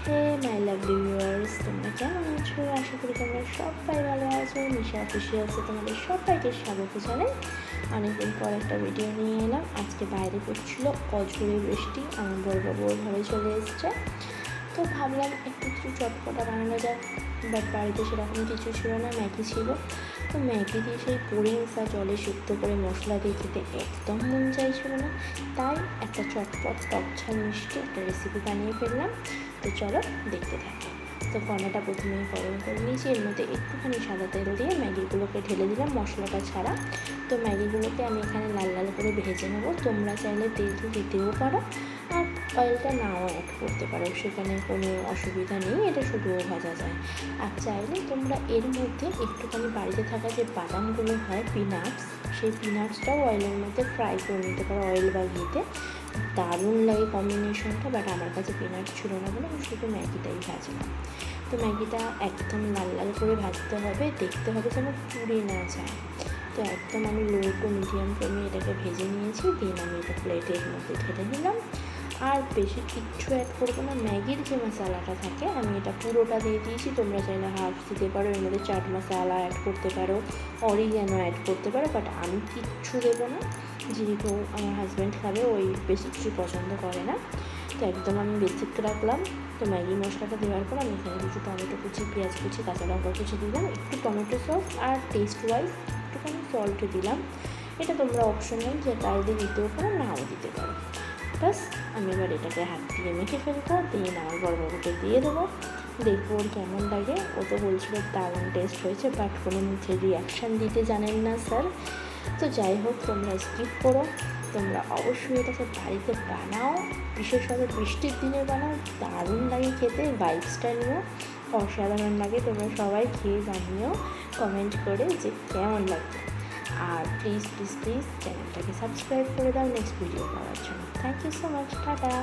Hey my lovely viewers, তোমরা কেমন আছো? আশা করি তোমরা সবাই ভালো আছো। নিশা অফিসিয়ালসে তোমাদের সবাইকে স্বাগত জানাই। অনেকদিন পর একটা ভিডিও নিয়ে এলাম। আজকে বাইরে পড়ছিল অঝোরে বৃষ্টি, আমার বড়বাবু ওর ঘরে চলে এসছে, তো ভাবলাম একটু কিছু চটপটা বানানো যাক। বাট বাড়িতে সেরকম কিছু ছিল না, ম্যাগি ছিল। তো ম্যাগি দিয়ে সেই পরিংসা জলে সিদ্ধ করে মশলা দিয়ে খেতে একদম মন চাইছিল না, তাই একটা চটপট টকঝাল মিষ্টি একটা রেসিপি বানিয়ে ফেললাম। তো চলো দেখতে থাকি। তো কড়াটা প্রথমে গরম করে নিয়েছি, এর মধ্যে একটুখানি সাদা তেল দিয়ে ম্যাগিগুলোকে ঢেলে দিলাম মশলাটা ছাড়া। তো ম্যাগিগুলোকে আমি এখানে লাল লাল করে ভেজে নেবো। তোমরা চাইলে তেল দিতেও পারো আর অয়েলটা নাও অ্যাড করতে পারো, সেখানে কোনো অসুবিধা নেই, এটা শুধুও ভাজা যায়। আর চাইলে তোমরা এর মধ্যে একটুখানি বাড়িতে থাকা যে বাদামগুলো হয় পিনাটস, সেই পিনাটসটাও অয়েলের মধ্যে ফ্রাই করে নিতে পারো, অয়েল বা ঘিতে। দারুণ লাগে কম্বিনেশনটা, বাট আমার কাছে পিনাট ছিল না বলে আমি শুধু ম্যাগিটাই ভাজলাম। তো ম্যাগিটা একদম লাল লাল করে ভাজতে হবে, দেখতে হবে যেন পুড়ে না যায়। তো একদম আমি লো টু মিডিয়াম ফ্লেমে এটাকে ভেজে নিয়েছি, দেন আমি এটা প্লেটের মধ্যে ঢেলে নিলাম। আর বেশি কিচ্ছু অ্যাড করবো না, ম্যাগির যে মশলাটা থাকে আমি এটা পুরোটা দিয়ে দিয়েছি। তোমরা চাইলে হাফ দিতে পারো, এর মধ্যে চাট মশলা অ্যাড করতে পারো, অরিগ্যানো অ্যাড করতে পারো, বাট আমি কিচ্ছু দেবো না, যেহেতু আমার হাজব্যান্ড খাবে, ওই বেশি কিছু পছন্দ করে না। তো একদম আমি বেসিক রাখলাম। তো ম্যাগি মশলাটা দেওয়ার পর আমি এখানে কিছু টমেটো কুচি, পেঁয়াজ কুচি, কাঁচা লঙ্কা কুচি দিলাম, একটু টমেটো সস আর টেস্ট ওয়াইজ একটুখানি সল্ট দিলাম। এটা তোমরা অপশনাল, যে চাইলে দিতেও পারো, নাও দিতে পারো। বাস আমি এবার এটাকে হাত দিয়ে মেখে ফেলবো, দিয়ে আমার বড়বাবুকে দিয়ে দেবো, দেখবো ওর কেমন লাগে। ও তো বলছিল দারুণ টেস্ট হয়েছে, বাট কোনো মুখে রিয়াকশান দিতে জানেন না স্যার। তো যাই হোক, তোমরা স্কিপ করো, তোমরা অবশ্যই এটাকে বাড়িতে বানাও, বিশেষভাবে বৃষ্টির দিনে বানাও, দারুণ লাগে খেতে, ভাইবসটা নিও, অসাধারণ লাগে। তোমরা সবাই খেয়ে জানিও কমেন্ট করে যে কেমন লাগে। আর প্লিজ প্লিজ প্লিজ চ্যানেলটাকে সাবস্ক্রাইব করে দাও নেক্সট ভিডিও পাওয়ার জন্য। Thank you so much, tata.